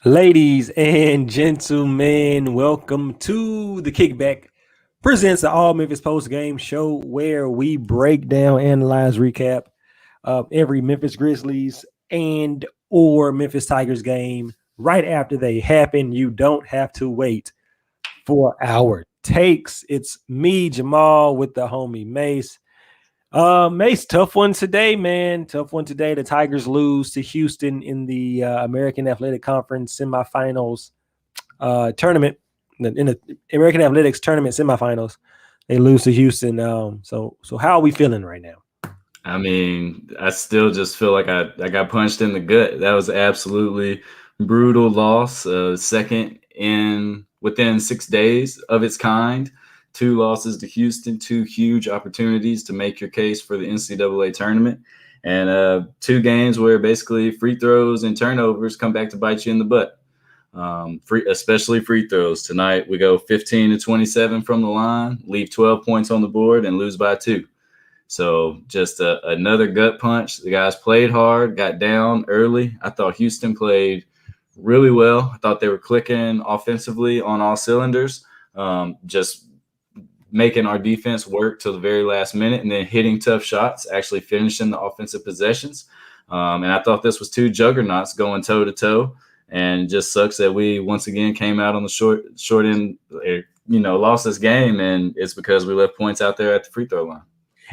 Ladies and gentlemen, welcome to the Kickback presents the All Memphis Post Game Show, where we break down, analyze, recap of every Memphis Grizzlies and or Memphis Tigers game right after they happen. You don't have to wait for our takes. It's me, Jamal, with the homie Mase. Mase, tough one today, man. Tough one today. The Tigers lose to Houston in the American Athletic Conference semifinals tournament. In the American Athletics tournament semifinals, they lose to Houston. So how are we feeling right now? I mean, I still just feel like I got punched in the gut. That was absolutely brutal loss. Second in within 6 days of its kind. Two losses to Houston, two huge opportunities to make your case for the NCAA tournament, and two games where basically free throws and turnovers come back to bite you in the butt. Especially free throws. Tonight we go 15 to 27 from the line, leave 12 points on the board, and lose by two. So just another gut punch. The guys played hard, got down early. I thought Houston played really well. I thought they were clicking offensively on all cylinders, just making our defense work till the very last minute and then hitting tough shots, actually finishing the offensive possessions. And I thought this was two juggernauts going toe to toe. And it just sucks that we once again came out on the short end, lost this game. And it's because we left points out there at the free throw line.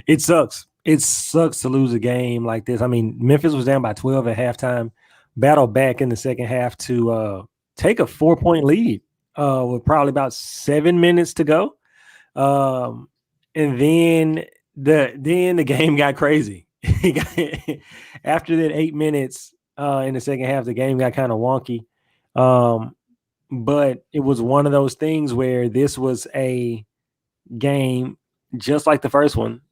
It sucks. It sucks to lose a game like this. I mean, Memphis was down by 12 at halftime, battled back in the second half to take a 4-point lead with probably about 7 minutes to go. And then the game got crazy. After that 8 minutes in the second half, the game got kind of wonky. But it was one of those things where this was a game just like the first one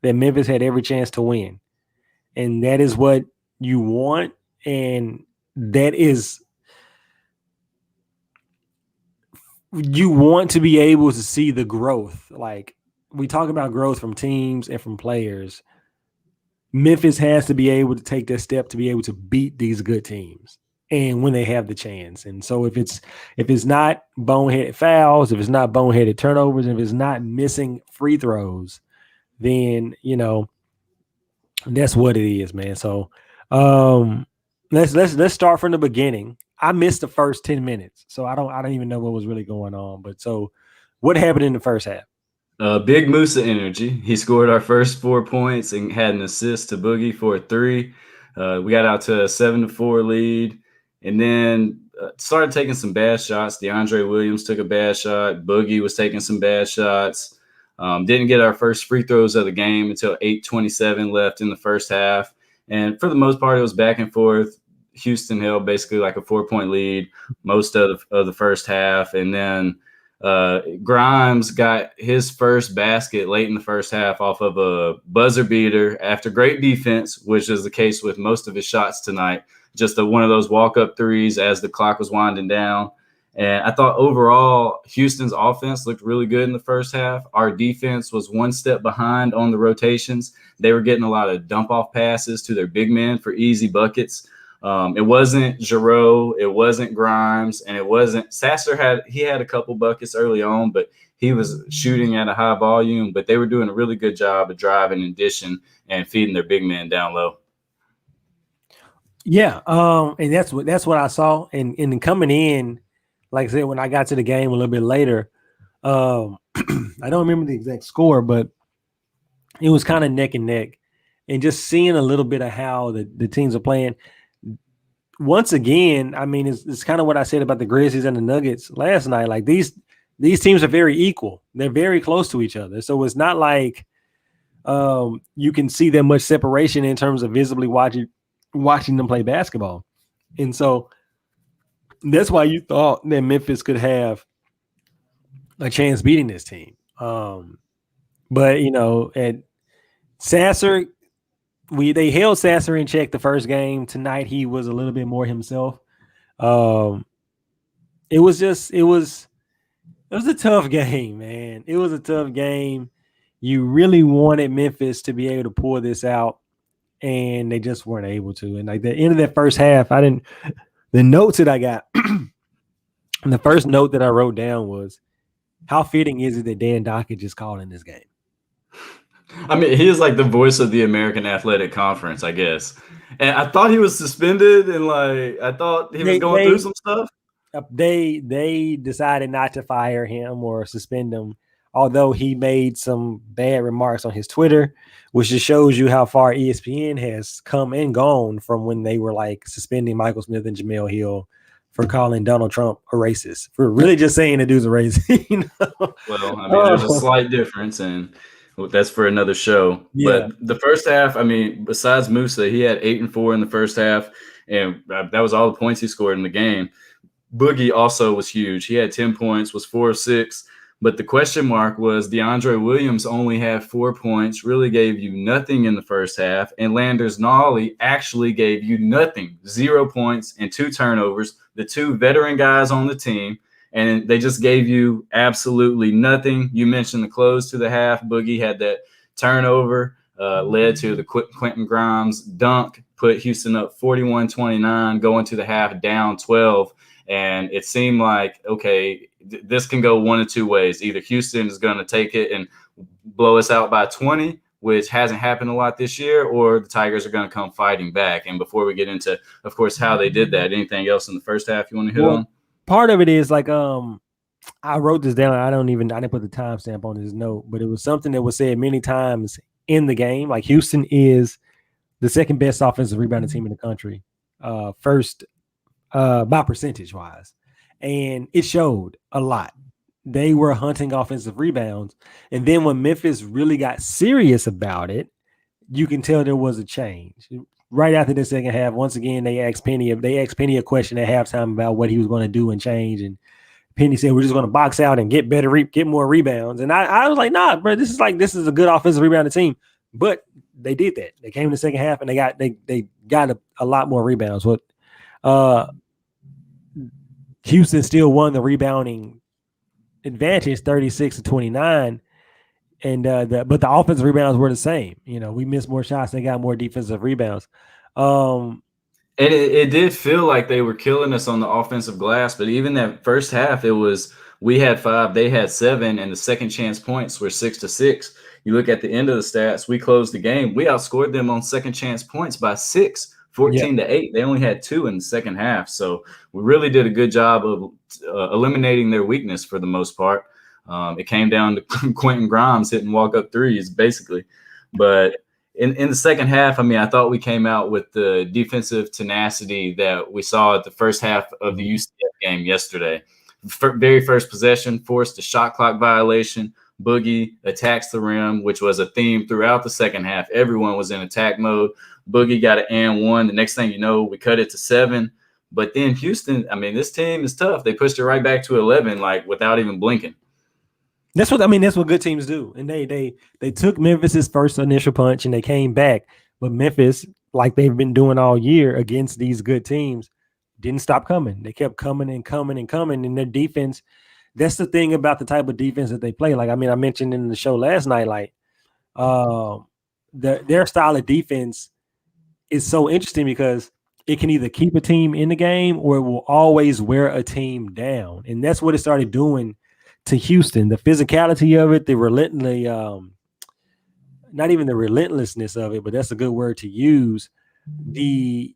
that Memphis had every chance to win. And that is what you want. And that is, you want to be able to see the growth. Like we talk about growth from teams and from players. Memphis has to be able to take that step to be able to beat these good teams and when they have the chance. And so if it's not boneheaded fouls, if it's not boneheaded turnovers, if it's not missing free throws, then that's what it is, man. So let's start from the beginning. I missed the first 10 minutes, so I don't even know what was really going on. But so what happened in the first half? Big Musa energy. He scored our first 4 points and had an assist to Boogie for a three. We got out to a 7-4 lead, and then started taking some bad shots. DeAndre Williams took a bad shot. Boogie was taking some bad shots. Didn't get our first free throws of the game until 8:27 left in the first half. And for the most part, it was back and forth. Houston held basically like a 4-point lead most of the first half. And then Grimes got his first basket late in the first half off of a buzzer beater after great defense, which is the case with most of his shots tonight. Just one of those walk-up threes as the clock was winding down. And I thought overall, Houston's offense looked really good in the first half. Our defense was one step behind on the rotations. They were getting a lot of dump-off passes to their big men for easy buckets. It wasn't Giroux, it wasn't Grimes, and it wasn't Sasser. Had a couple buckets early on, but he was shooting at a high volume. But they were doing a really good job of driving and dishing and feeding their big men down low. Yeah, and that's what I saw. And coming in, like I said, when I got to the game a little bit later, I don't remember the exact score, but it was kind of neck and neck. And just seeing a little bit of how the teams are playing. Once again, I mean, it's kind of what I said about the Grizzlies and the Nuggets last night. Like these teams are very equal. They're very close to each other. So it's not like you can see that much separation in terms of visibly watching them play basketball. And so that's why you thought that Memphis could have a chance beating this team. But at Sasser, they held Sasser in check the first game. Tonight he was a little bit more himself. It was a tough game, man. It was a tough game. You really wanted Memphis to be able to pull this out, and they just weren't able to. And like the end of that first half, I didn't The notes that I got, the first note that I wrote down was, how fitting is it that Dan Dockett just called in this game? I mean, he is like the voice of the American Athletic Conference, I guess. And I thought he was suspended, and like I thought he was going through some stuff. They decided not to fire him or suspend him, although he made some bad remarks on his Twitter, which just shows you how far ESPN has come and gone from when they were like suspending Michael Smith and Jamel Hill for calling Donald Trump a racist, for really just saying the dude's a racist. You know? Well, I mean, there's a slight difference, and that's for another show. Yeah. But the first half, I mean, besides Musa, he had 8 and 4 in the first half, and that was all the points he scored in the game. Boogie also was huge. He had 10 points, was 4 of 6. But the question mark was DeAndre Williams only had 4 points, really gave you nothing in the first half. And Landers Nolly actually gave you nothing, 0 points and 2 turnovers, the 2 veteran guys on the team. And they just gave you absolutely nothing. You mentioned the close to the half. Boogie had that turnover, led to the Quentin Grimes dunk, put Houston up 41-29, going to the half down 12. And it seemed like, okay, this can go one of two ways. Either Houston is going to take it and blow us out by 20, which hasn't happened a lot this year, or the Tigers are going to come fighting back. And before we get into, of course, how they did that, anything else in the first half you want to hit on? Part of it is like, I wrote this down. I didn't put the timestamp on this note, but it was something that was said many times in the game. Like, Houston is the second best offensive rebounding team in the country, first by percentage wise, and it showed a lot. They were hunting offensive rebounds, and then when Memphis really got serious about it, you can tell there was a change. Right after the second half, once again, they asked Penny a question at halftime about what he was going to do and change, and Penny said, "We're just going to box out and get more rebounds." And I was like, "Nah, bro, this is a good offensive rebounding team." But they did that. They came in the second half and they got a lot more rebounds. What Houston still won the rebounding advantage, 36-29, and but the offensive rebounds were the same. You know, we missed more shots, they got more defensive rebounds. And it did feel like they were killing us on the offensive glass, but even that first half, it was we had 5, they had 7, and the second chance points were 6-6. You look at the end of the stats, we closed the game. We outscored them on second chance points by 6, 14-8. They only had 2 in the second half. So we really did a good job of eliminating their weakness for the most part. It came down to Quentin Grimes hitting walk-up threes, basically. But in the second half, I mean, I thought we came out with the defensive tenacity that we saw at the first half of the UCF game yesterday. Very first possession, forced a shot clock violation. Boogie attacks the rim, which was a theme throughout the second half. Everyone was in attack mode. Boogie got an and 1. The next thing you know, we cut it to 7. But then Houston, I mean, this team is tough. They pushed it right back to 11, like without even blinking. That's what good teams do. And they took Memphis's first initial punch and they came back. But Memphis, like they've been doing all year against these good teams, didn't stop coming. They kept coming and coming and coming. And their defense, that's the thing about the type of defense that they play. Like, I mean, I mentioned in the show last night, like their style of defense is so interesting because it can either keep a team in the game or it will always wear a team down. And that's what it started doing to Houston. The physicality of it, the relentlessly, not even the relentlessness of it, but that's a good word to use. The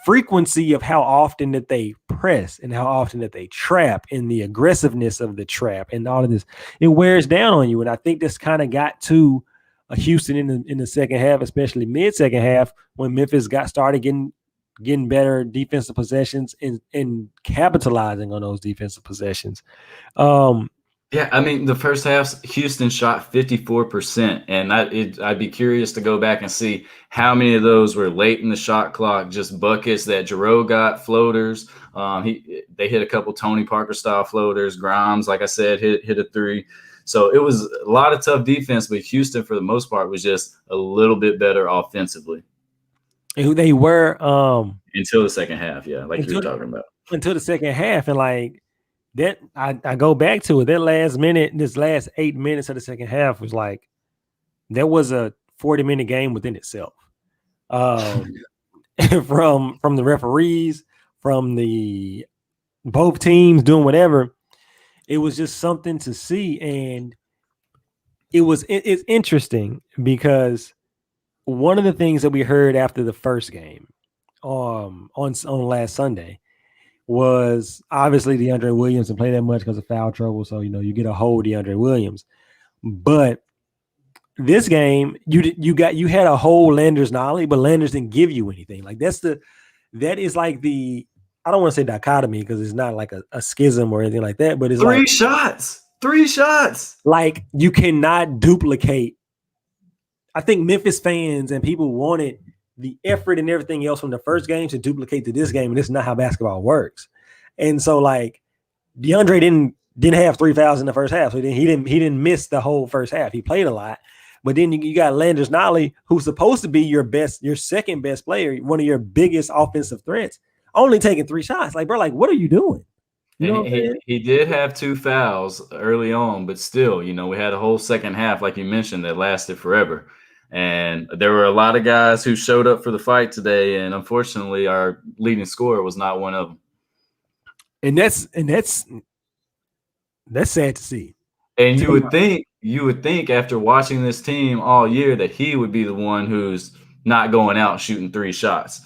frequency of how often that they press and how often that they trap and the aggressiveness of the trap and all of this, it wears down on you. And I think this kind of got to Houston in the second half, especially mid-second half, when Memphis got started getting better defensive possessions and capitalizing on those defensive possessions. Yeah, I mean, the first half, Houston shot 54%, and I'd be curious to go back and see how many of those were late in the shot clock, just buckets that Jarreau got, floaters. They hit a couple Tony Parker-style floaters. Grimes, like I said, hit a 3. So it was a lot of tough defense, but Houston, for the most part, was just a little bit better offensively. They were until the second half, yeah, like you were talking about. Until the second half, and like that, I go back to it. That last 8 minutes of the second half was like there was a 40-minute game within itself. From the referees from the both teams doing whatever. It was just something to see, and it's interesting because one of the things that we heard after the first game, on last Sunday, was obviously DeAndre Williams didn't play that much because of foul trouble. So you get a whole DeAndre Williams, but this game you had a whole Landers Nolly, but Landers didn't give you anything. Like that is like the, I don't want to say dichotomy because it's not like a schism or anything like that, but it's three shots. Like you cannot duplicate. I think Memphis fans and people wanted the effort and everything else from the first game to duplicate to this game, and this is not how basketball works. And so, like, DeAndre didn't have 3 fouls in the first half, so he didn't miss the whole first half. He played a lot, but then you got Landers Nolly, who's supposed to be your second best player, one of your biggest offensive threats, only taking 3 shots. Like, bro, like, what are you doing? He did have 2 fouls early on, but still, we had a whole second half, like you mentioned, that lasted forever. And there were a lot of guys who showed up for the fight today, and unfortunately, our leading scorer was not one of them. And that's sad to see. And you would think after watching this team all year that he would be the one who's not going out shooting 3 shots.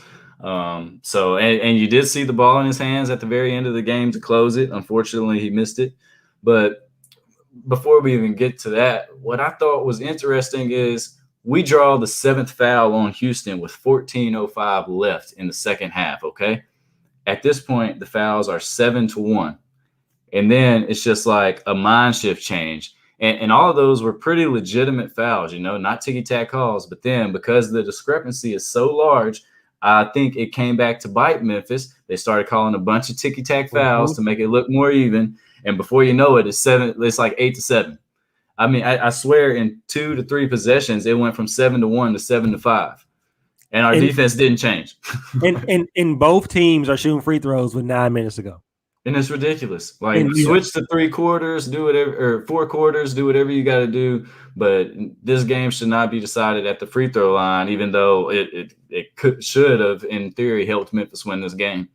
So you did see the ball in his hands at the very end of the game to close it. Unfortunately, he missed it. But before we even get to that, what I thought was interesting is we draw the 7th foul on Houston with 14:05 left in the second half, okay? At this point, the fouls are 7-1. And then it's just like a mind shift change. And all of those were pretty legitimate fouls, not ticky-tack calls. But then because the discrepancy is so large, I think it came back to bite Memphis. They started calling a bunch of ticky-tack fouls to make it look more even. And before you know it, it's like 8-7. I mean, I swear in 2 to 3 possessions, it went from 7-1 to 7-5. And our defense didn't change. and both teams are shooting free throws with 9 minutes to go. And it's ridiculous. Like, switch to 3 quarters, do whatever, or 4 quarters, do whatever you got to do. But this game should not be decided at the free throw line, even though it should have, in theory, helped Memphis win this game.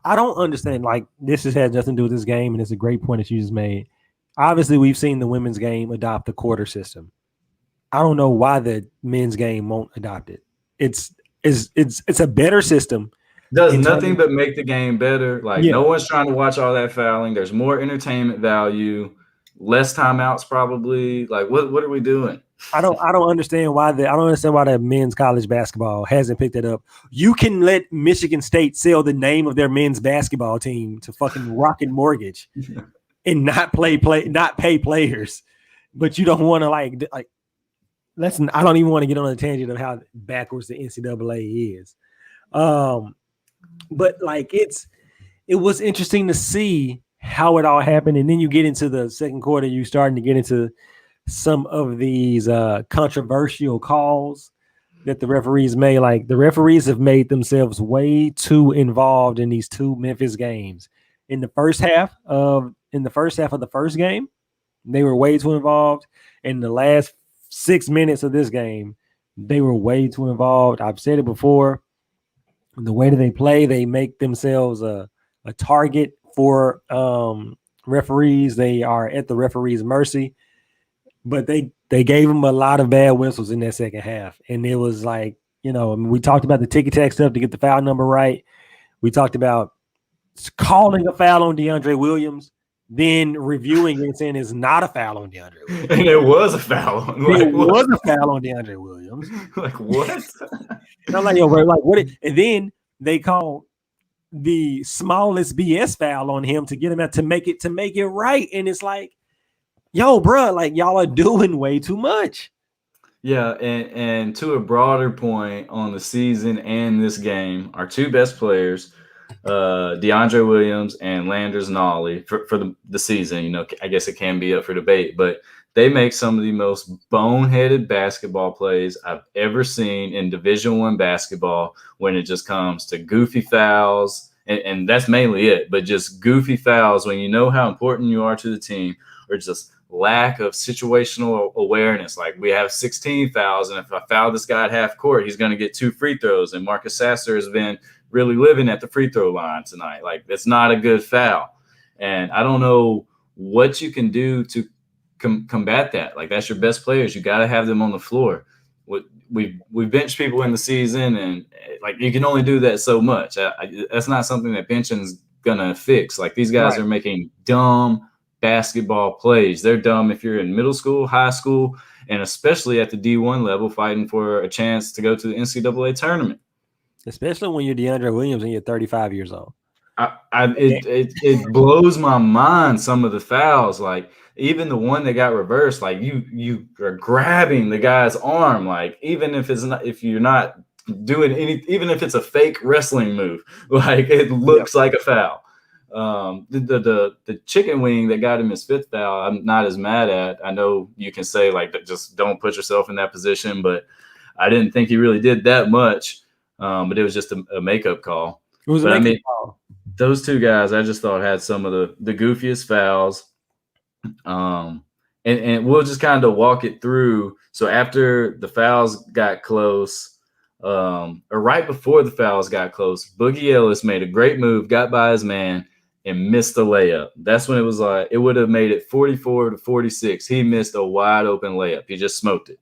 I don't understand. Like, this has nothing to do with this game, and it's a great point that you just made. Obviously, we've seen the women's game adopt the quarter system. I don't know why the men's game won't adopt it. It's a better system. Does nothing but make the game better. Like, no one's trying to watch all that fouling. There's more entertainment value, less timeouts probably. Like, what are we doing? I don't understand why the men's college basketball hasn't picked it up. You can let Michigan State sell the name of their men's basketball team to fucking Rocket Mortgage and not pay players, but you don't want to like. I don't even want to get on a tangent of how backwards the NCAA is. But like it was interesting to see how it all happened, and then you get into the second quarter, you starting to get into some of these controversial calls that the referees made. Like, the referees have made themselves way too involved in these 2 Memphis games. In the first half of the first game, they were way too involved. In the last 6 minutes of this game, they were way too involved. I've said it before. The way that they play, they make themselves a target for referees. They are at the referee's mercy. But they gave them a lot of bad whistles in that second half. And it was like, we talked about the ticky-tack stuff to get the foul number right. We talked about calling a foul on DeAndre Williams, then reviewing it and saying it's not a foul on DeAndre Williams. And it was a foul. It was a foul on DeAndre Williams. Like, what? And I'm like, yo, bro, like, what? And then they called the smallest BS foul on him to get him out to make it right. And it's like, yo, bro, like, y'all are doing way too much. Yeah, and to a broader point on the season and this game, our 2 best players, DeAndre Williams and Landers Nolly for the season. I guess it can be up for debate, but they make some of the most boneheaded basketball plays I've ever seen in Division I basketball when it just comes to goofy fouls, and that's mainly it, but just goofy fouls when you know how important you are to the team, or just lack of situational awareness. Like, we have 16 fouls, and if I foul this guy at half court, he's going to get 2 free throws, and Marcus Sasser has been really living at the free throw line tonight. Like, it's not a good foul. And I don't know what you can do to combat that. Like, that's your best players. You got to have them on the floor. We bench people in the season, and like, you can only do that so much. That's not something that benching's gonna fix. Like, these guys are making dumb basketball plays. They're dumb if you're in middle school, high school, and especially at the D1 level, fighting for a chance to go to the NCAA tournament. Especially when you're DeAndre Williams and you're 35 years old. It blows my mind, some of the fouls. Like, even the one that got reversed, like, you are grabbing the guy's arm. Like, even if you're not doing even if it's a fake wrestling move, like, it looks like a foul. The chicken wing that got him his 5th foul, I'm not as mad at. I know you can say, like, just don't put yourself in that position, but I didn't think he really did that much. But it was just a makeup call. It was a makeup call. Those two guys, I just thought, had some of the goofiest fouls. And we'll just kind of walk it through. So after the fouls got close, or right before the fouls got close, Boogie Ellis made a great move, got by his man, and missed the layup. That's when it was like, it would have made it 44-46. He missed a wide open layup. He just smoked it.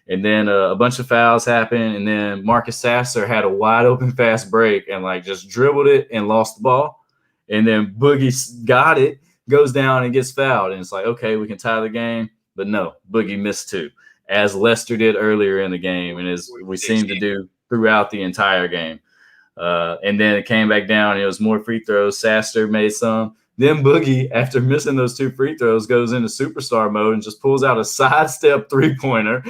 And then a bunch of fouls happened, and then Marcus Sasser had a wide open fast break and, like, just dribbled it and lost the ball. And then Boogie got it, goes down and gets fouled. And it's like, okay, we can tie the game. But no, Boogie missed 2, as Lester did earlier in the game, and as we seem to do throughout the entire game. And then it came back down, and it was more free throws. Sasser made some. Then Boogie, after missing those 2 free throws, goes into superstar mode and just pulls out a sidestep 3-pointer,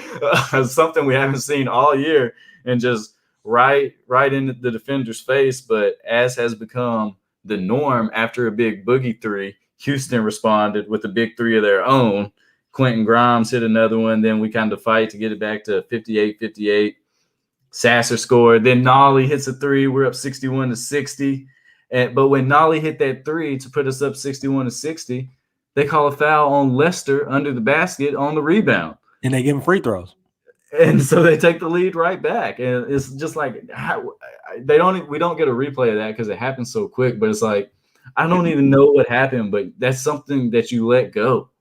something we haven't seen all year, and just right into the defender's face. But as has become the norm after a big Boogie 3, Houston responded with a big 3 of their own. Quentin Grimes hit another one. Then we kind of fight to get it back to 58-58. Sasser scored. Then Nolly hits a 3. We're up 61-60. But when Nolly hit that 3 to put us up 61-60, they call a foul on Lester under the basket on the rebound. And they give him free throws. And so they take the lead right back. And it's just like, we don't get a replay of that because it happens so quick. But it's like, I don't even know what happened, but that's something that you let go.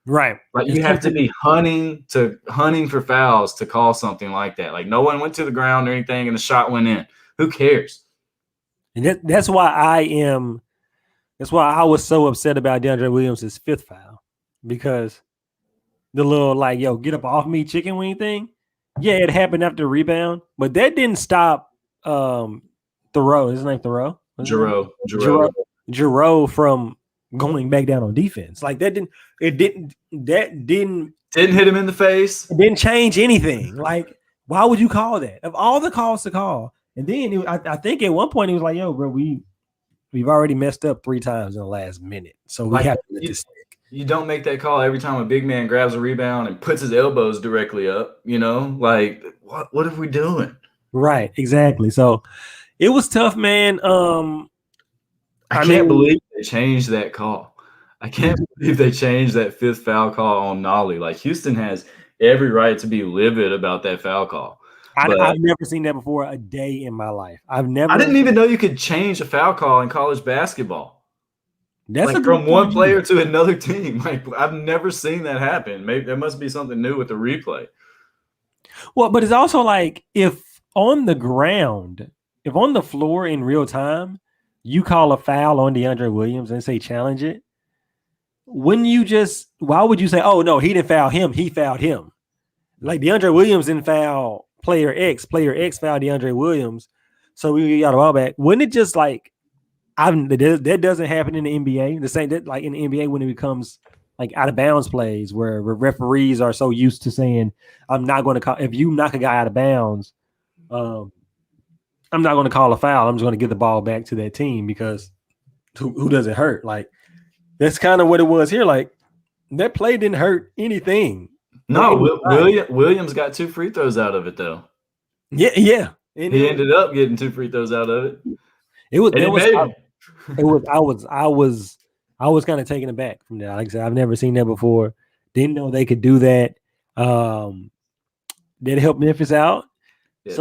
Right. Like, you have to be hunting for fouls to call something like that. Like, no one went to the ground or anything and the shot went in. Who cares? And that's why I was so upset about DeAndre Williams' 5th foul, because the little, like, yo, get up off me chicken wing thing. Yeah, it happened after the rebound, but that didn't stop Thoreau. His name Thoreau? Giroux from going back down on defense. Like, that didn't hit him in the face. It didn't change anything. Like, why would you call that? Of all the calls to call. And then I think at one point he was like, yo, bro, we've already messed up 3 times in the last minute. So we have to let this stick. You don't make that call every time a big man grabs a rebound and puts his elbows directly up, you know? Like, what are we doing? Right, exactly. So it was tough, man. I can't believe they changed that call. I can't believe they changed that 5th foul call on Nolly. Like, Houston has every right to be livid about that foul call. I've never seen that before a day in my life. I didn't even know you could change a foul call in college basketball. That's like, from one player to another team. Like, I've never seen that happen. Maybe there must be something new with the replay. Well, but it's also like, if on the ground, if on the floor in real time, you call a foul on DeAndre Williams and say challenge it, why would you say, oh no, he didn't foul him, he fouled him? Like, DeAndre Williams didn't foul player X fouled DeAndre Williams, so we got the ball back. Wouldn't it just, like, that doesn't happen in the NBA? The same that, like, in the NBA, when it becomes like out of bounds plays where referees are so used to saying, I'm not going to call, if you knock a guy out of bounds, I'm not going to call a foul. I'm just going to give the ball back to that team because who doesn't hurt? Like, that's kind of what it was here. Like, that play didn't hurt anything. No, Williams got 2 free throws out of it, though. Yeah. And he ended up getting 2 free throws out of it. I was kind of taken aback from that. Like I said, I've never seen that before. Didn't know they could do that. Did it help Memphis out? Yeah,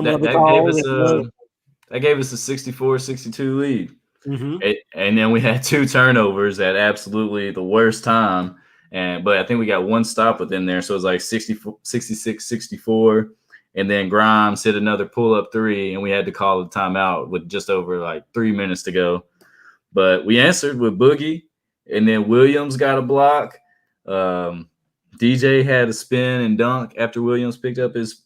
that That gave us a 64-62 lead. Mm-hmm. And then we had 2 turnovers at absolutely the worst time. But I think we got 1 stop within there. So it was like 66-64. And then Grimes hit another pull-up 3, and we had to call a timeout with just over like 3 minutes to go. But we answered with Boogie, and then Williams got a block. DJ had a spin and dunk after Williams picked up his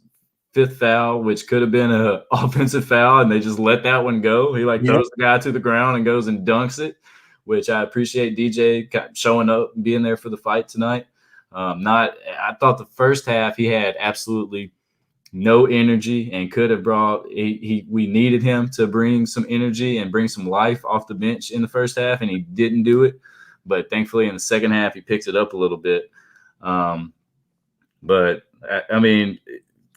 5th foul, which could have been an offensive foul, and they just let that one go. He throws the guy to the ground and goes and dunks it, which I appreciate DJ showing up and being there for the fight tonight. I thought the first half he had absolutely no energy and could have brought. We needed him to bring some energy and bring some life off the bench in the first half, and he didn't do it. But thankfully, in the second half, he picked it up a little bit. But I mean,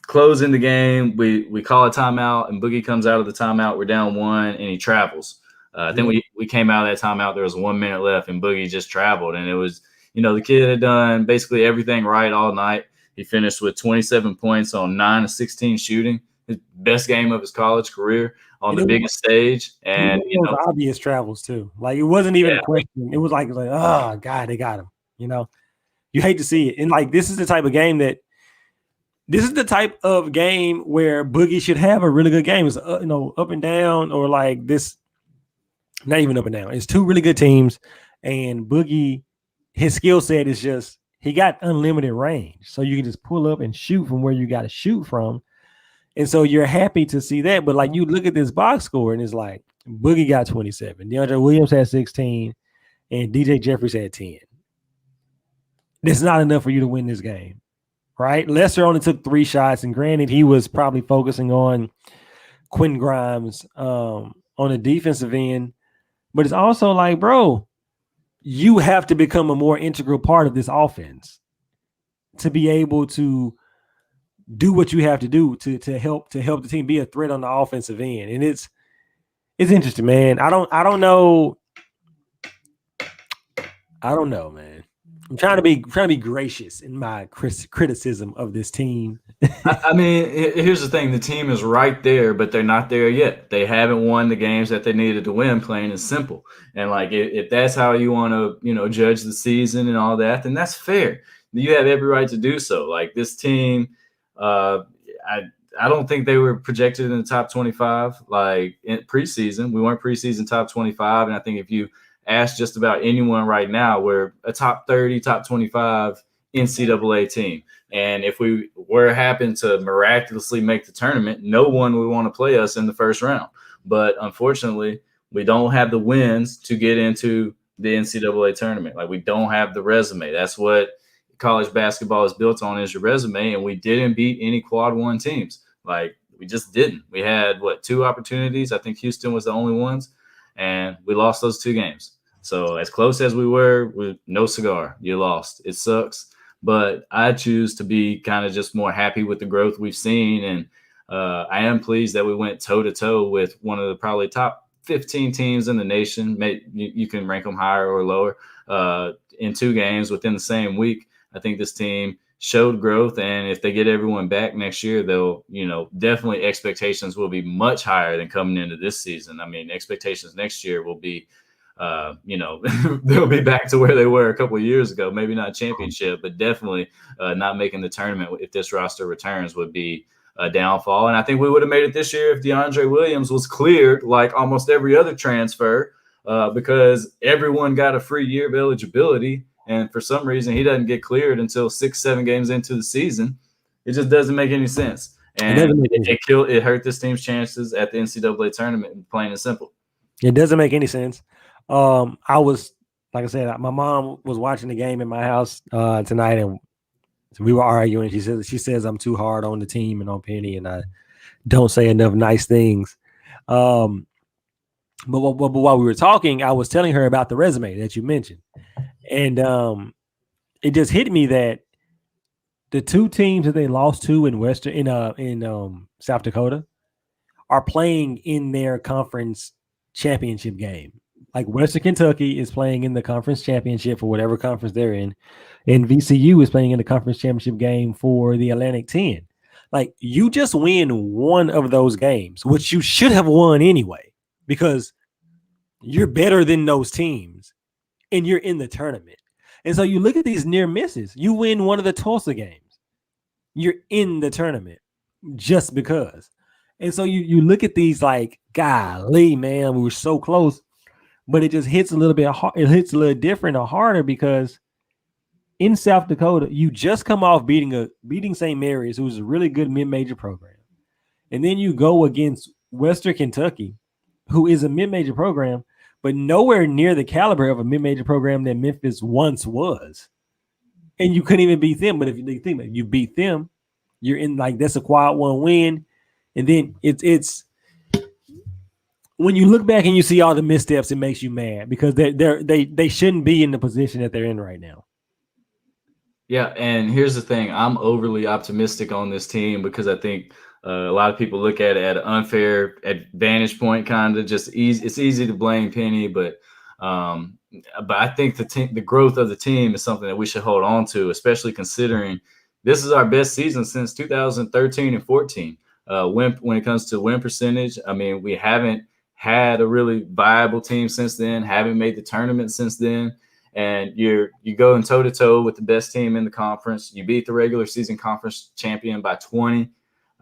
closing the game, we call a timeout, and Boogie comes out of the timeout. We're down 1, and he travels. I think we came out of that timeout. There was 1 minute left, and Boogie just traveled. And it was, the kid had done basically everything right all night. He finished with 27 points on 9 of 16 shooting, his best game of his college career on the biggest stage. And it was obvious travels too. Like it wasn't even a question. It was like, oh God, they got him. You hate to see it. And like this is the type of game where Boogie should have a really good game. It's up and down, or like this, not even up and down. It's 2 really good teams, and Boogie, his skill set is just he got unlimited range, so you can just pull up and shoot from where you got to shoot from, and so you're happy to see that. But like you look at this box score, and it's like Boogie got 27, DeAndre Williams had 16, and DJ Jeffries had 10. That's not enough for you to win this game. Right? Lester only took 3 shots, and granted, he was probably focusing on Quentin Grimes on the defensive end. But it's also like, bro, you have to become a more integral part of this offense to be able to do what you have to do to help the team be a threat on the offensive end. And it's interesting, man. I don't know, man. I'm trying to be gracious in my criticism of this team. I mean, here's the thing: the team is right there, but they're not there yet. They haven't won the games that they needed to win. Plain and simple. And like, if that's how you want to, judge the season and all that, then that's fair. You have every right to do so. Like this team, I don't think they were projected in the top 25. Like in preseason, we weren't preseason top 25, and I think if you ask just about anyone right now, we're a top 30, top 25 NCAA team. And if we were happen to miraculously make the tournament, no one would want to play us in the first round. But unfortunately, we don't have the wins to get into the NCAA tournament. Like we don't have the resume. That's what college basketball is built on, is your resume. And we didn't beat any quad 1 teams. Like we just didn't. We had 2 opportunities. I think Houston was the only ones. And we lost those 2 games. So as close as we were, with no cigar, you lost. It sucks. But I choose to be kind of just more happy with the growth we've seen. And I am pleased that we went toe-to-toe with one of the probably top 15 teams in the nation. You can rank them higher or lower in 2 games within the same week. I think this team showed growth, and if they get everyone back next year, they'll, definitely expectations will be much higher than coming into this season. I mean, expectations next year will be, they'll be back to where they were a couple of years ago. Maybe not championship, but definitely not making the tournament if this roster returns would be a downfall. And I think we would have made it this year if DeAndre Williams was cleared like almost every other transfer, because everyone got a free year of eligibility. And for some reason, he doesn't get cleared until 6-7 games into the season. It just doesn't make any sense. And it hurt this team's chances at the NCAA tournament, plain and simple. It doesn't make any sense. I was, like I said, my mom was watching the game in my house tonight, and we were arguing. She says I'm too hard on the team and on Penny, and I don't say enough nice things. But while we were talking, I was telling her about the resume that you mentioned. And it just hit me that the 2 teams that they lost to in South Dakota are playing in their conference championship game. Like Western Kentucky is playing in the conference championship for whatever conference they're in, and VCU is playing in the conference championship game for the Atlantic 10. Like you just win one of those games, which you should have won anyway, because you're better than those teams and you're in the tournament. And so you look at these near misses. You win one of the Tulsa games. You're in the tournament just because. And so you look at these like, golly, man, we were so close, but it just hits a little bit hard. It hits a little different or harder because in South Dakota, you just come off beating St. Mary's, who's a really good mid-major program. And then you go against Western Kentucky, who is a mid-major program, but nowhere near the caliber of a mid-major program that Memphis once was. And you couldn't even beat them. But if you think about it, you beat them, you're in like that's a quad one win. And then it's when you look back and you see all the missteps, it makes you mad because they shouldn't be in the position that they're in right now. Yeah, and here's the thing. I'm overly optimistic on this team because I think a lot of people look at it at an unfair advantage point, kind of just easy. It's easy to blame Penny, but I think the growth of the team is something that we should hold on to, especially considering this is our best season since 2013 and 14. When it comes to win percentage, I mean, we haven't had a really viable team since then, haven't made the tournament since then. And you're going toe to toe with the best team in the conference. You beat the regular season conference champion by 20.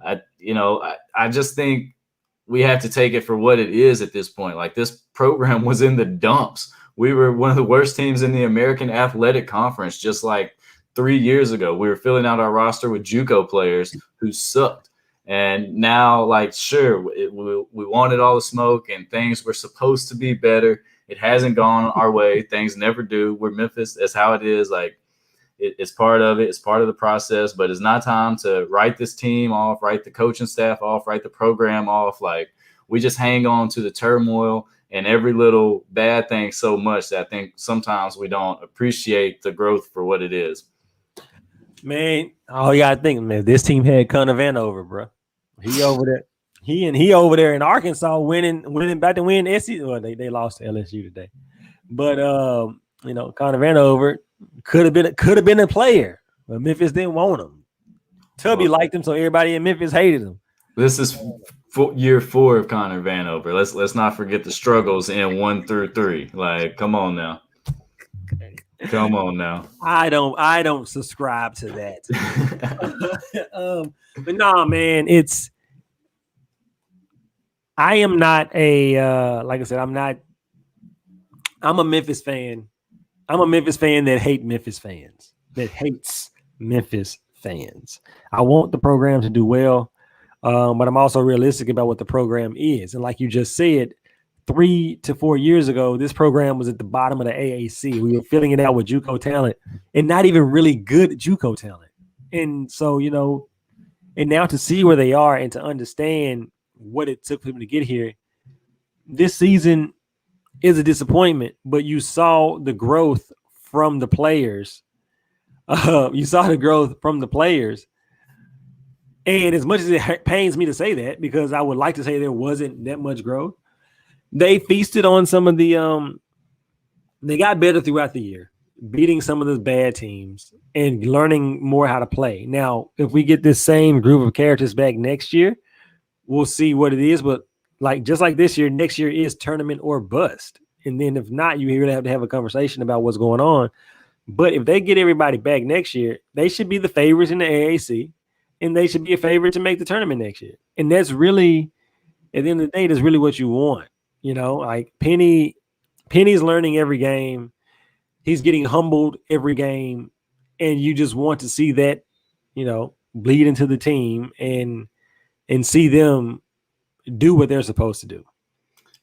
I just think we have to take it for what it is at this point. Like this program was in the dumps. We were one of the worst teams in the American Athletic Conference just like 3 years ago. We were filling out our roster with JUCO players who sucked. And now, like, sure, we wanted all the smoke and things were supposed to be better. It hasn't gone our way. Things never do. We're Memphis. That's how it is. Like, it's part of it. It's part of the process. But it's not time to write this team off, write the coaching staff off, write the program off. Like, we just hang on to the turmoil and every little bad thing so much that I think sometimes we don't appreciate the growth for what it is. Man, all you gotta think, man, this team had Connor Vanover, bro. He over there. He over there in Arkansas winning back to win SEC. Well, they lost to LSU today. But Connor Vanover could have been a player, but Memphis didn't want him. Tubby liked him, so everybody in Memphis hated him. This is year 4 of Connor Vanover. Let's not forget the struggles in 1 through 3. Like, come on now. Come on now. I don't subscribe to that. But no, man, I am not a like I said, I'm a Memphis fan. I'm a Memphis fan that hates Memphis fans. I want the program to do well, but I'm also realistic about what the program is. And like you just said, 3 to 4 years ago, this program was at the bottom of the AAC. We were filling it out with JUCO talent and not even really good JUCO talent. And so, and now to see where they are and to understand what it took for them to get here, this season is a disappointment, but you saw the growth from the players. And as much as it pains me to say that, because I would like to say there wasn't that much growth, they feasted on some of the they got better throughout the year, beating some of those bad teams and learning more how to play. Now, if we get this same group of characters back next year, we'll see what it is. But just like this year, next year is tournament or bust. And then if not, you really have to have a conversation about what's going on. But if they get everybody back next year, they should be the favorites in the AAC, and they should be a favorite to make the tournament next year. And that's really, at the end of the day, that's really what you want. Like Penny's learning every game. He's getting humbled every game. And you just want to see that, bleed into the team and see them do what they're supposed to do.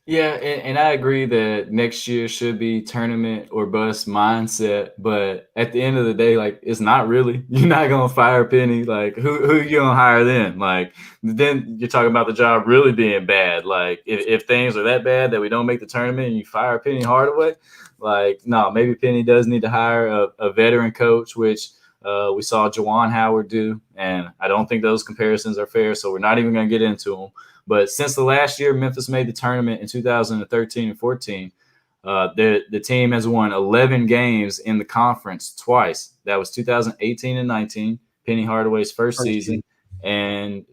Yeah, and I agree that next year should be tournament or bust mindset. But at the end of the day, like, it's not really. You're not going to fire Penny. Like, who are you going to hire then? Like, then you're talking about the job really being bad. Like, if things are that bad that we don't make the tournament and you fire Penny Hardaway, like, no, maybe Penny does need to hire a veteran coach, which we saw Juwan Howard do. And I don't think those comparisons are fair, so we're not even going to get into them. But since the last year Memphis made the tournament in 2013 and 14, the team has won 11 games in the conference twice. That was 2018 and 19, Penny Hardaway's first season. and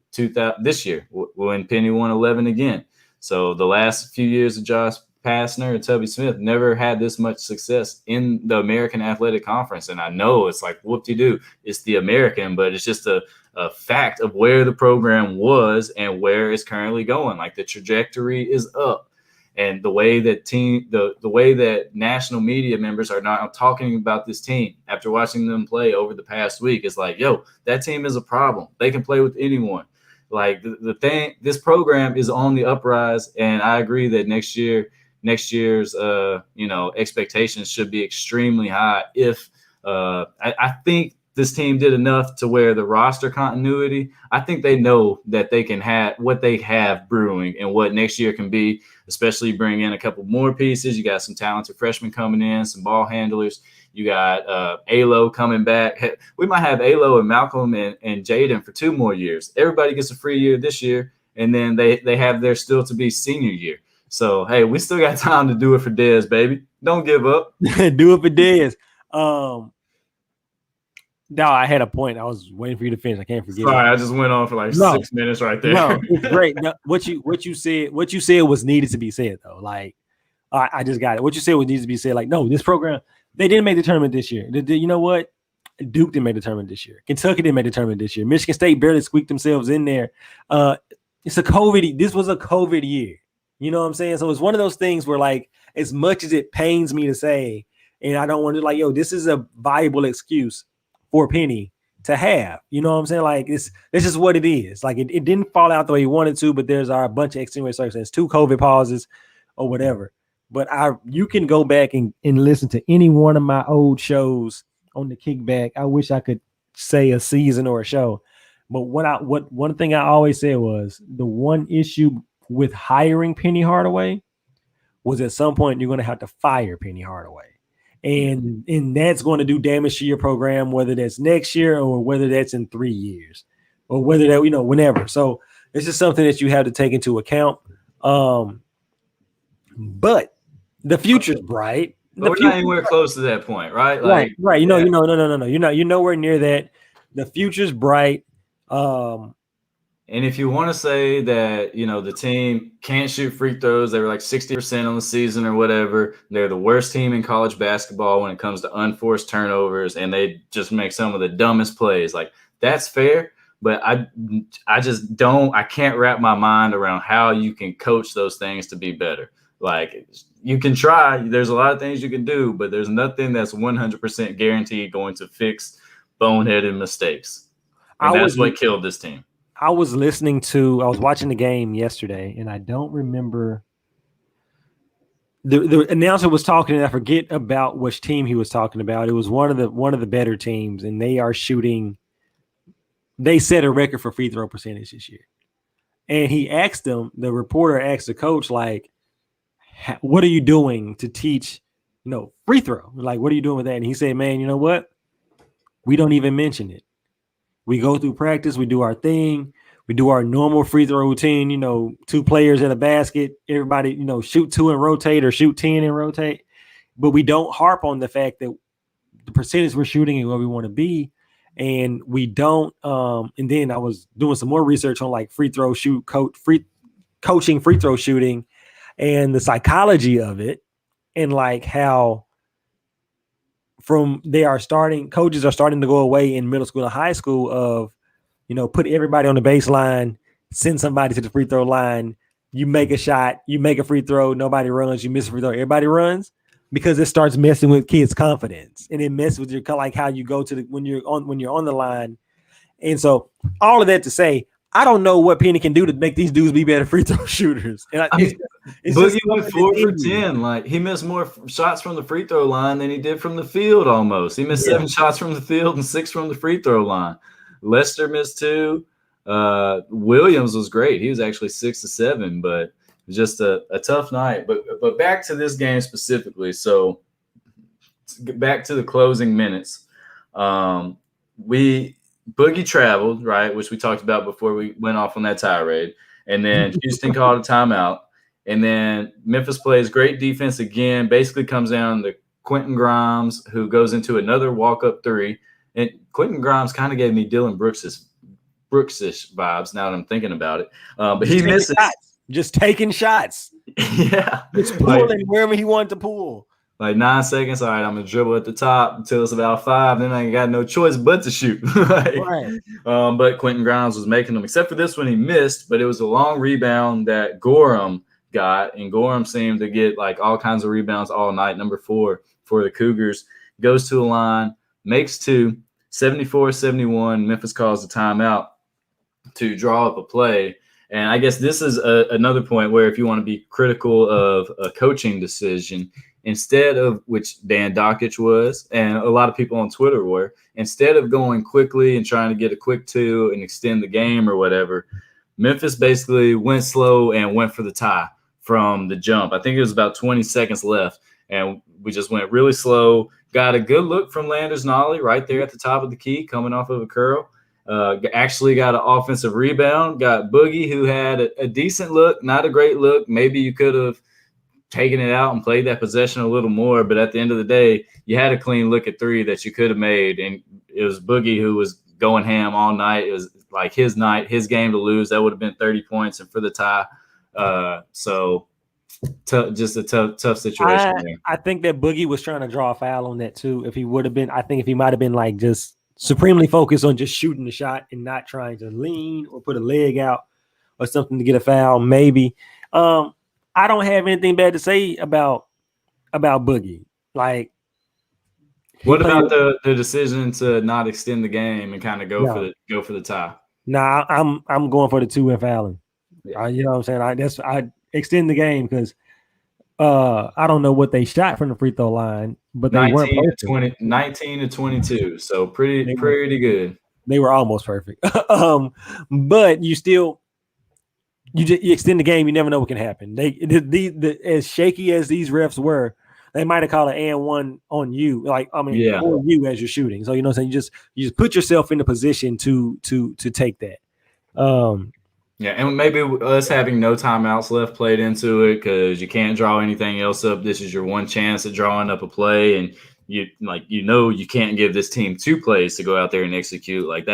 this year when Penny won 11 again. So the last few years of Josh Pastner and Tubby Smith never had this much success in the American Athletic Conference. And I know it's like whoop-de-doo, it's the American, but it's just a fact of where the program was and where it's currently going. Like the trajectory is up. And the way that the way that national media members are now talking about this team after watching them play over the past week is like, yo, that team is a problem. They can play with anyone. Like the thing, this program is on the uprise, and I agree that next year's expectations should be extremely high. If I think this team did enough to where the roster continuity, I think they know that they can have what they have brewing and what next year can be, especially bring in a couple more pieces. You got some talented freshmen coming in, some ball handlers. You got Alo coming back. Heck, we might have Alo and Malcolm and Jaden for 2 more years. Everybody gets a free year this year, and then they have their still to be senior year. So, hey, we still got time to do it for Dez, baby. Don't give up. Do it for Dez. No, I had a point. I was waiting for you to finish. I can't forget. Sorry, I just went on for like 6 minutes right there. No, it's great. No, what you said was needed to be said though. Like, I just got it. What you said was needed to be said. Like, no, this program, they didn't make the tournament this year. You know what? Duke didn't make the tournament this year. Kentucky didn't make the tournament this year. Michigan State barely squeaked themselves in there. It's a COVID. This was a COVID year. You know what I'm saying? So it's one of those things where, like, as much as it pains me to say, and I don't want to, like, yo, this is a viable excuse for Penny to have. You know what I'm saying? Like, it's just what it is. Like, it didn't fall out the way you wanted to, but there's a bunch of extenuating circumstances, 2 COVID pauses or whatever. But you can go back and listen to any one of my old shows on the Kickback. I wish I could say a season or a show. But one thing I always said was the one issue with hiring Penny Hardaway was at some point you're going to have to fire Penny Hardaway. And that's going to do damage to your program, whether that's next year or whether that's in 3 years or whether that, whenever. So it's just something that you have to take into account. But the future's bright. But we're not anywhere close to that point, right? Like, right. No. You're nowhere near that. The future's bright. And if you want to say that, the team can't shoot free throws, they were like 60% on the season or whatever. They're the worst team in college basketball when it comes to unforced turnovers, and they just make some of the dumbest plays. Like, that's fair, but I can't wrap my mind around how you can coach those things to be better. Like, you can try. There's a lot of things you can do, but there's nothing that's 100% guaranteed going to fix boneheaded mistakes. And that's what killed this team. I was watching the game yesterday, and I don't remember. The announcer was talking, and I forget about which team he was talking about. It was one of the better teams, and they are shooting. They set a record for free throw percentage this year. And he asked them, the reporter asked the coach, like, what are you doing to teach, free throw? Like, what are you doing with that? And he said, man, you know what? We don't even mention it. We go through practice. We do our thing. We do our normal free throw routine, 2 players in a basket. Everybody, shoot 2 and rotate or shoot 10 and rotate. But we don't harp on the fact that the percentage we're shooting and where we want to be. And we don't. And then I was doing some more research on like coaching free throw shooting and the psychology of it, and like how coaches are starting to go away in middle school and high school of, put everybody on the baseline, send somebody to the free throw line. You make a shot, you make a free throw, nobody runs, you miss a free throw, everybody runs, because it starts messing with kids' confidence, and it messes with your, like, how you go to when you're on the line. And so all of that to say, I don't know what Penny can do to make these dudes be better free throw shooters. And Boogie went 4 for 10. Like, he missed more shots from the free throw line than he did from the field almost. He missed 7 shots from the field and 6 from the free throw line. Lester missed 2. Williams was great. He was actually 6 to 7, but it was just a tough night. But back to this game specifically. So back to the closing minutes. Boogie traveled, right, which we talked about before we went off on that tirade. And then Houston called a timeout. And then Memphis plays great defense again, basically comes down to Quentin Grimes, who goes into another walk-up 3. And Quentin Grimes kind of gave me Dylan Brooks' Brooks-ish vibes now that I'm thinking about it. But Just he taking misses. shots. Just taking shots. Yeah. Just pulling wherever he wanted to pull. Like 9 seconds. All right, I'm going to dribble at the top until it's about 5. Then I got no choice but to shoot. Right. But Quentin Grimes was making them, except for this one he missed. But it was a long rebound that Gorham got. And Gorham seemed to get like all kinds of rebounds all night. Number 4 for the Cougars. Goes to the line, makes 2, 74-71. Memphis calls the timeout to draw up a play. And I guess this is another point where if you want to be critical of a coaching decision, instead of, which Dan Dockich was, and a lot of people on Twitter were, instead of going quickly and trying to get a quick 2 and extend the game or whatever, Memphis basically went slow and went for the tie from the jump. I think it was about 20 seconds left, and we just went really slow. Got a good look from Landers Nolly right there at the top of the key, coming off of a curl. Actually got an offensive rebound. Got Boogie, who had a decent look, not a great look. Maybe you could have taken it out and played that possession a little more, but at the end of the day, you had a clean look at 3 that you could have made, and it was Boogie who was going ham all night. It was like his night, his game to lose. That would have been 30 points and for the tie. So just a tough situation there. I think that Boogie was trying to draw a foul on that too. If he would have been, I think if he might have been like just supremely focused on just shooting the shot and not trying to lean or put a leg out or something to get a foul, maybe. I don't have anything bad to say about Boogie. Like, what about the decision to not extend the game and kind of go for the tie? Nah, I'm going for the 2 with Allen. Yeah. You know what I'm saying? I extend the game because I don't know what they shot from the free throw line, but they weren't perfect. 19 to 22, so pretty good. They were almost perfect. But you still you extend the game, you never know what can happen. As shaky as these refs were, they might have called an and one on you, on you as you're shooting. So you know what I'm saying? You just put yourself in the position to take that. And maybe us having no timeouts left played into it because you can't draw anything else up. This is your one chance at drawing up a play, and you can't give this team 2 plays to go out there and execute. Like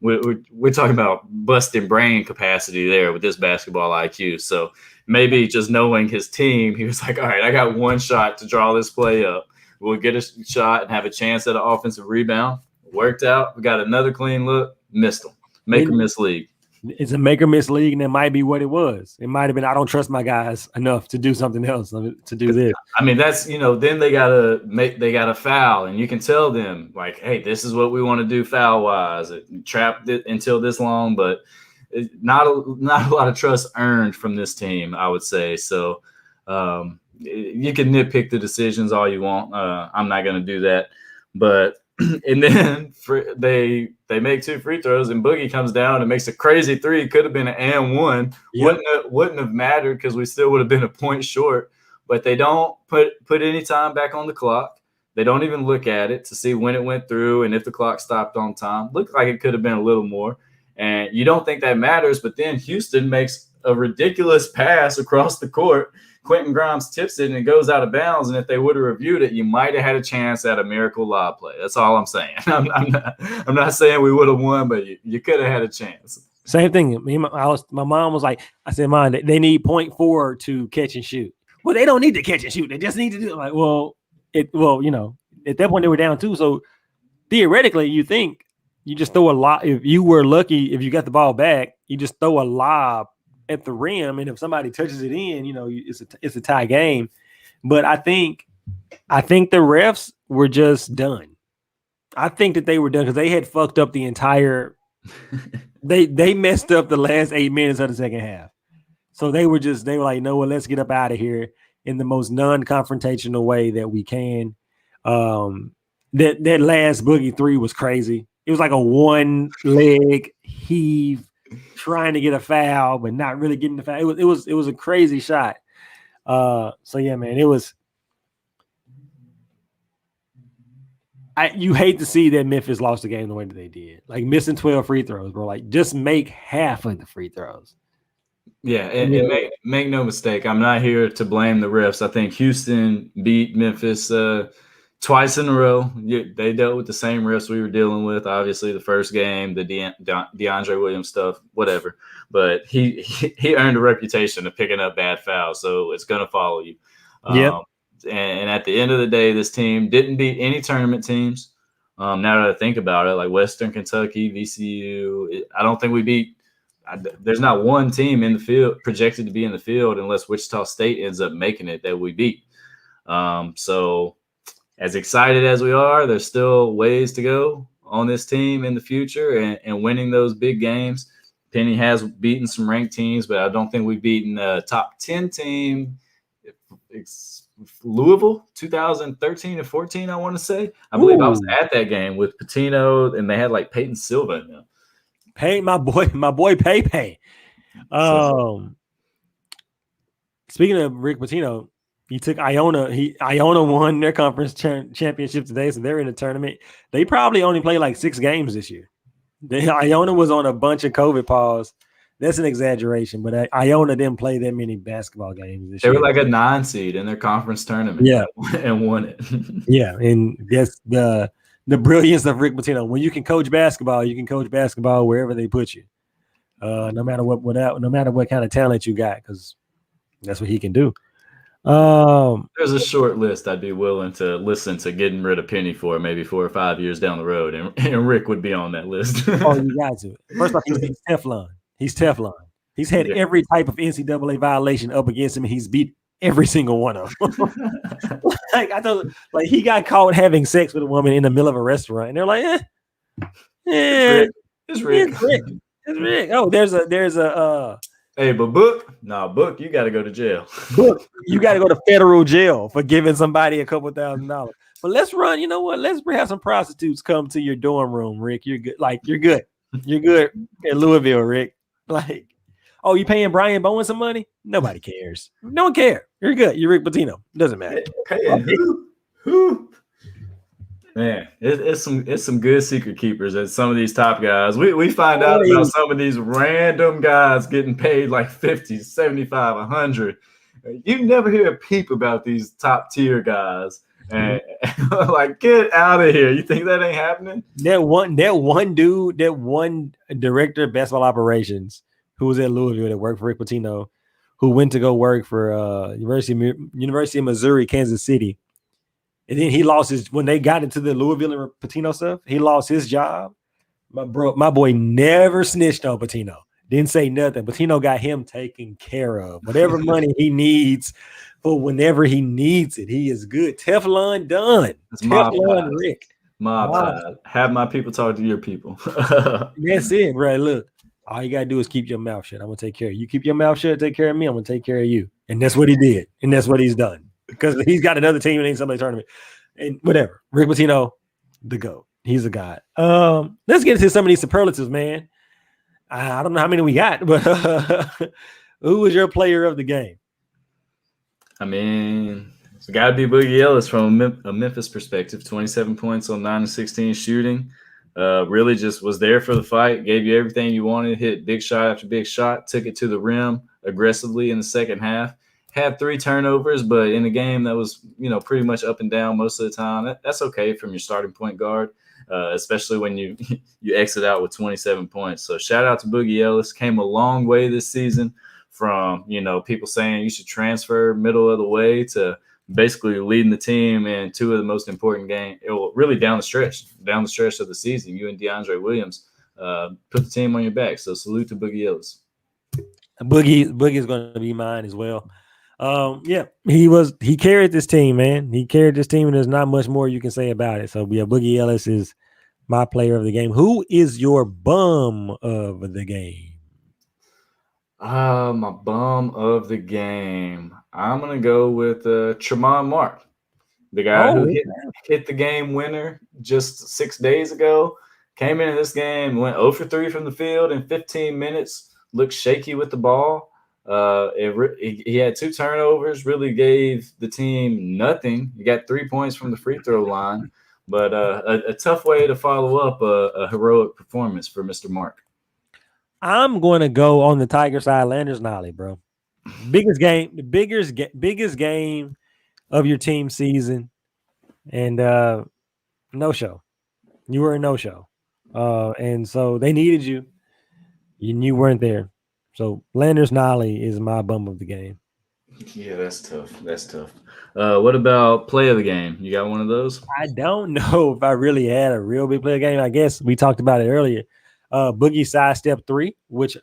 we're talking about busting brain capacity there with this basketball IQ. So maybe just knowing his team, he was like, all right, I got 1 shot to draw this play up. We'll get a shot and have a chance at an offensive rebound. Worked out. We got another clean look. Missed them. Make or miss league. It's a make or miss league, and it might be what it was. It might have been, I don't trust my guys enough to do something else, to do this. I mean, that's, then they gotta foul, and you can tell them like, hey, this is what we want to do foul wise. Trapped it until this long, but not a lot of trust earned from this team, I would say. So you can nitpick the decisions all you want. I'm not going to do that, but. And then they make 2 free throws, and Boogie comes down and makes a crazy 3. Could have been an and 1. Yep. Wouldn't have mattered because we still would have been a point short. But they don't put any time back on the clock. They don't even look at it to see when it went through and if the clock stopped on time. Looked like it could have been a little more. And you don't think that matters, but then Houston makes a ridiculous pass across the court. Quentin Grimes tips it and it goes out of bounds. And if they would have reviewed it, you might have had a chance at a miracle lob play. That's all I'm saying. I'm not saying we would have won, but you could have had a chance. Same thing. My mom was like, I said, Mom, they need 0.4 to catch and shoot. Well, they don't need to catch and shoot. They just need to do it. Like, at that point they were down 2. So theoretically, you think you just throw a lob. If you were lucky, if you got the ball back, you just throw a lob at the rim, and if somebody touches it in, it's a tie game. But I think the refs were just done. I think that they were done because they had fucked up the entire. They messed up the last 8 minutes of the second half. So they were like, no, let's get up out of here in the most non-confrontational way that we can. That last Boogie 3 was crazy. It was like a 1 leg heave, trying to get a foul, but not really getting the foul. It was a crazy shot. So yeah, man, it was. You hate to see that Memphis lost the game the way that they did, like missing 12 free throws, bro. Like just make half of the free throws. Yeah, and make no mistake, I'm not here to blame the refs. I think Houston beat Memphis Twice in a row, they dealt with the same refs we were dealing with. Obviously, the first game, the DeAndre Williams stuff, whatever. But he earned a reputation of picking up bad fouls, so it's going to follow you. Yep. And at the end of the day, this team didn't beat any tournament teams. Now that I think about it, like Western Kentucky, VCU, I don't think we beat. There's not one team in the field projected to be in the field unless Wichita State ends up making it that we beat. So as excited as we are, there's still ways to go on this team in the future and winning those big games. Penny has beaten some ranked teams, but I don't think we've beaten a top 10 team. It's Louisville, 2013 and 14, I want to say. I believe I was at that game with Patino, and they had like Peyton Silva in them. Hey, my boy Pepe. Speaking of Rick Pitino, he took Iona. Iona won their conference championship today, so they're in the tournament. They probably only played like 6 games this year. Iona was on a bunch of COVID pause. That's an exaggeration, but Iona didn't play that many basketball games this year. They were like a 9 seed in their conference tournament, and won it. Yeah, and that's the brilliance of Rick Pitino. When you can coach basketball, you can coach basketball wherever they put you, no matter what kind of talent you got, because that's what he can do. There's a short list I'd be willing to listen to getting rid of Penny for maybe 4 or 5 years down the road, and Rick would be on that list. Oh, you got to. First off, he's Teflon. He's Teflon. He's had every type of NCAA violation up against him, and he's beat every single one of them. He got caught having sex with a woman in the middle of a restaurant, and they're like, it's Rick. It's Rick. Oh, there's a. Hey, but Book, you got to go to jail. Book, you got to go to federal jail for giving somebody a couple $1,000s. But let's run. You know what? Let's have some prostitutes come to your dorm room, Rick. You're good. You're good. You're good at Louisville, Rick. Oh, you paying Brian Bowen some money? Nobody cares. No one cares. You're good. You're Rick Pitino. Doesn't matter. Who? Man, it's some good secret keepers at some of these top guys. We find out about some of these random guys getting paid like 50, 75, 100. You never hear a peep about these top tier guys. And get out of here. You think that ain't happening? That one dude, that one director of basketball operations who was at Louisville that worked for Rick Pitino, who went to go work for University of Missouri, Kansas City. And then he lost when they got into the Louisville and Pitino stuff, he lost his job. My boy never snitched on Pitino. Didn't say nothing. Pitino got him taken care of. Whatever money he needs for whenever he needs it, he is good. Teflon done. That's Teflon Rick. Have my people talk to your people. That's it, bro. Look, all you got to do is keep your mouth shut. I'm going to take care of you. Keep your mouth shut, take care of me. I'm going to take care of you. And that's what he did. And that's what he's done. Because he's got another team in somebody's tournament. And whatever. Rick Pitino, the GOAT. He's a god. Let's get into some of these superlatives, man. I don't know how many we got, but who was your player of the game? I mean, it's got to be Boogie Ellis from a Memphis perspective. 27 points on 9 of 16 shooting. Really just was there for the fight, gave you everything you wanted, hit big shot after big shot, took it to the rim aggressively in the second half. Had 3 turnovers, but in a game that was, pretty much up and down most of the time. That's okay from your starting point guard, especially when you exit out with 27 points. So shout out to Boogie Ellis. Came a long way this season from, people saying you should transfer middle of the way to basically leading the team in 2 of the most important games. Really down the stretch of the season. You and DeAndre Williams put the team on your back. So salute to Boogie Ellis. Boogie is going to be mine as well. He carried this team, man. He carried this team, and there's not much more you can say about it. So yeah, Boogie Ellis is my player of the game. Who is your bum of the game? My bum of the game. I'm gonna go with Tremont Mark, the guy who hit the game winner just 6 days ago. Came into this game, went 0 for 3 from the field in 15 minutes. Looked shaky with the ball. He had 2 turnovers, really gave the team nothing. He got 3 points from the free throw line, but a tough way to follow up a heroic performance for Mr. Mark. I'm going to go on the Tiger side, Landers Nolly, bro. Biggest game of your team season. and no show. You were a no show, and so they needed you. You weren't there. So Landers Nolly is my bum of the game. Yeah, that's tough. That's tough. What about play of the game? You got one of those? I don't know if I really had a real big player game. I guess we talked about it earlier. Boogie sidestep 3, which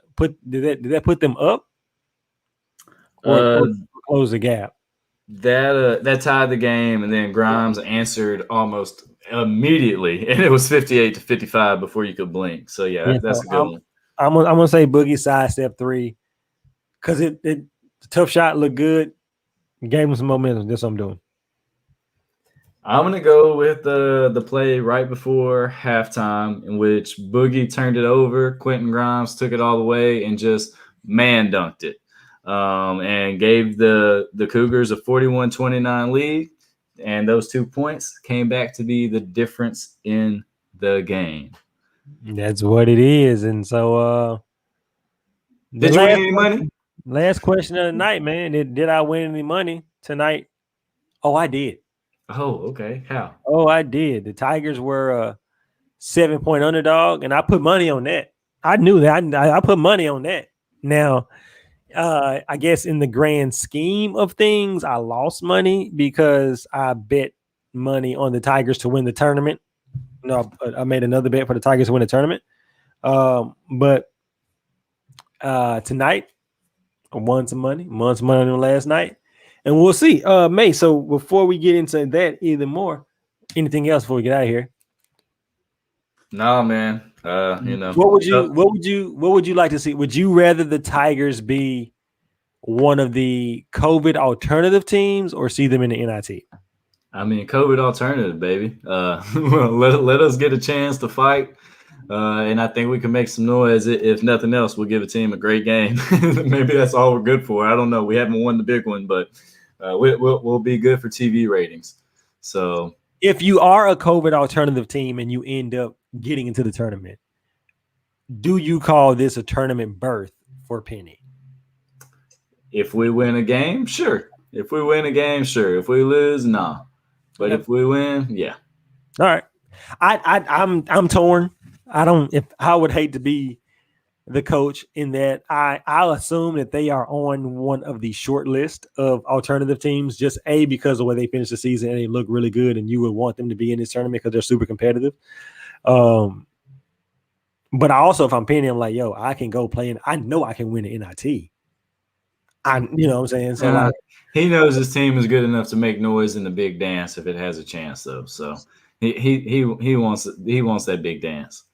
did that put them up or close the gap? That tied the game, and then Grimes answered almost immediately, and it was 58-55 before you could blink. So yeah, that's a good one. I'm gonna say Boogie sidestep 3 because the tough shot looked good, gave him some momentum. That's what I'm doing. I'm gonna go with the play right before halftime, in which Boogie turned it over. Quentin Grimes took it all the way and just man dunked it, and gave the Cougars a 41-29 lead. And those 2 points came back to be the difference in the game. That's what it is. And so, did you win any money? Last question of the night, man. Did I win any money tonight? Oh, I did. Oh, okay. How? Oh, I did. The Tigers were a 7-point underdog, and I put money on that. I knew that. I put money on that. Now, I guess in the grand scheme of things, I lost money because I bet money on the Tigers to win the tournament. No, I made another bet for the Tigers to win the tournament. But tonight, I won some money on them last night. And we'll see. May, so before we get into that even more, anything else before we get out of here? No, man. You know. What would you like to see? Would you rather the Tigers be one of the COVID alternative teams or see them in the NIT? I mean, COVID alternative, baby. Let us get a chance to fight. And I think we can make some noise. If nothing else, we'll give a team a great game. Maybe that's all we're good for. I don't know. We haven't won the big one, but we'll be good for TV ratings. So if you are a COVID alternative team and you end up getting into the tournament, do you call this a tournament berth for Penny? If we win a game, sure. If we win a game, sure. If we lose, nah. But if we win, yeah. All right. I'm torn. I would hate to be the coach in that I'll assume that they are on one of the short list of alternative teams, just because of the way they finished the season and they look really good, and you would want them to be in this tournament because they're super competitive. But I also, if I'm Penny, I'm like, yo, I can go play and I know I can win an NIT. You know what I'm saying? So he knows his team is good enough to make noise in the big dance if it has a chance, though. So he wants that big dance.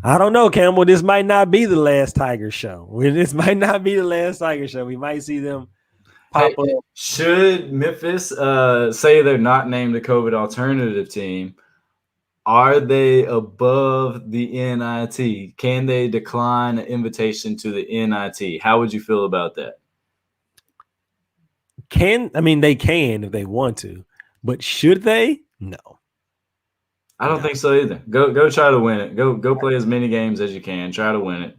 I don't know, Campbell. This might not be the last Tiger show. This might not be the last Tiger show. We might see them pop up. Should Memphis say they're not named a COVID alternative team? Are they above the NIT? Can they decline an invitation to the NIT? How would you feel about that? They can if they want to, but should they? No. I don't think so either. Go try to win it. Go play as many games as you can. Try to win it.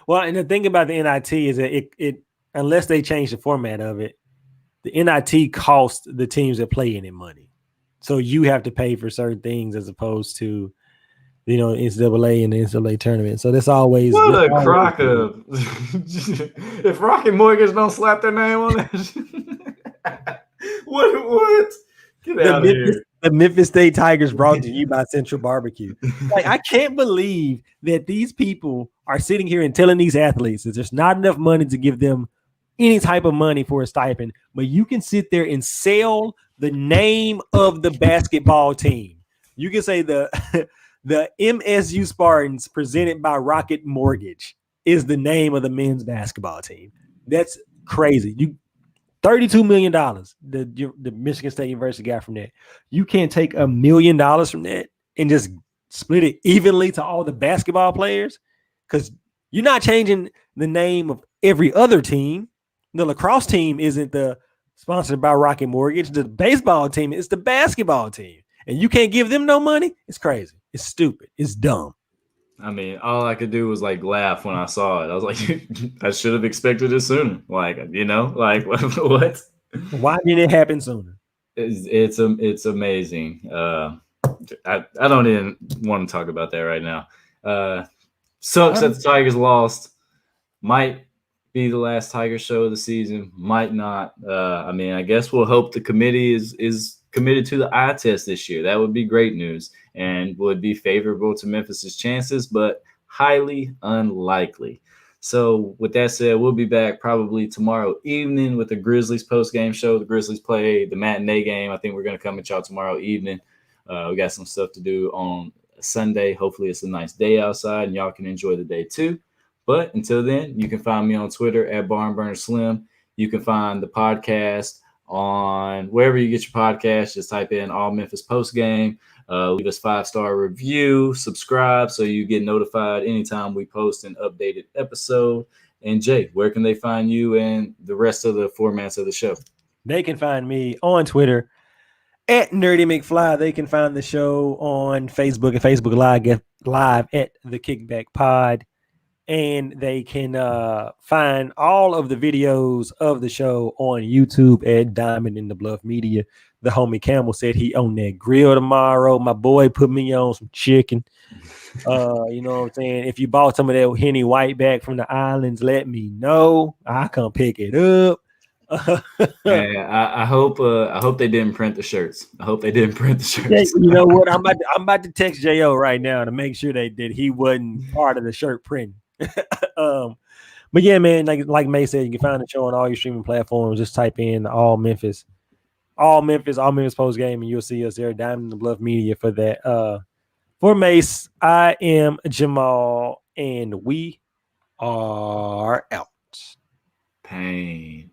Well, and the thing about the NIT is that it unless they change the format of it, the NIT costs the teams that play in it money. So you have to pay for certain things as opposed to, NCAA and the NCAA tournament. So that's always what a crock of. If Rocket Mortgage don't slap their name on that, what? Get out of here. The Memphis State Tigers brought to you by Central Barbecue. Like, I can't believe that these people are sitting here and telling these athletes that there's not enough money to give them any type of money for a stipend, but you can sit there and sell the name of the basketball team. You can say the MSU Spartans presented by Rocket Mortgage is the name of the men's basketball team. That's crazy. $32 million the Michigan State University got from that. You can't take $1 million from that and just split it evenly to all the basketball players, because you're not changing the name of every other team. The lacrosse team isn't sponsored by Rocket Mortgage. The baseball team is the basketball team. And you can't give them no money? It's crazy. It's stupid. It's dumb. I mean, all I could do was laugh when I saw it. I was like, I should have expected it sooner. What? Why didn't it happen sooner? It's amazing. I don't even want to talk about that right now. Sucks that the Tigers lost. Might be the last Tiger show of the season. Might not. I mean, I guess we'll hope the committee is committed to the eye test this year. That would be great news and would be favorable to Memphis's chances, but highly unlikely. So, with that said, we'll be back probably tomorrow evening with the Grizzlies post-game show. The Grizzlies play the matinee game. I think we're going to come at y'all tomorrow evening. We got some stuff to do on Sunday. Hopefully, it's a nice day outside and y'all can enjoy the day too. But until then, you can find me on Twitter at BarnburnerSlim. You can find the podcast on wherever you get your podcast. Just type in All Memphis Postgame. Leave us 5-star review. Subscribe so you get notified anytime we post an updated episode. And Jay, where can they find you and the rest of the formats of the show? They can find me on Twitter at Nerdy McFly. They can find the show on Facebook and Facebook Live at the Kickback Pod. And they can find all of the videos of the show on YouTube at Diamond in the Bluff Media. The homie Campbell said he on that grill tomorrow. My boy put me on some chicken. You know what I'm saying? If you bought some of that Henny Whiteback from the islands, let me know. I come pick it up. Man, I hope they didn't print the shirts. I hope they didn't print the shirts. Yeah, you know what? I'm about to text Jo right now to make sure that he wasn't part of the shirt print. But yeah, man, like May said, you can find the show on all your streaming platforms. Just type in All Memphis post game, and you'll see us there. Diamond in the Bluff Media for that. For Mace, I am Jamal, and we are out. Pain.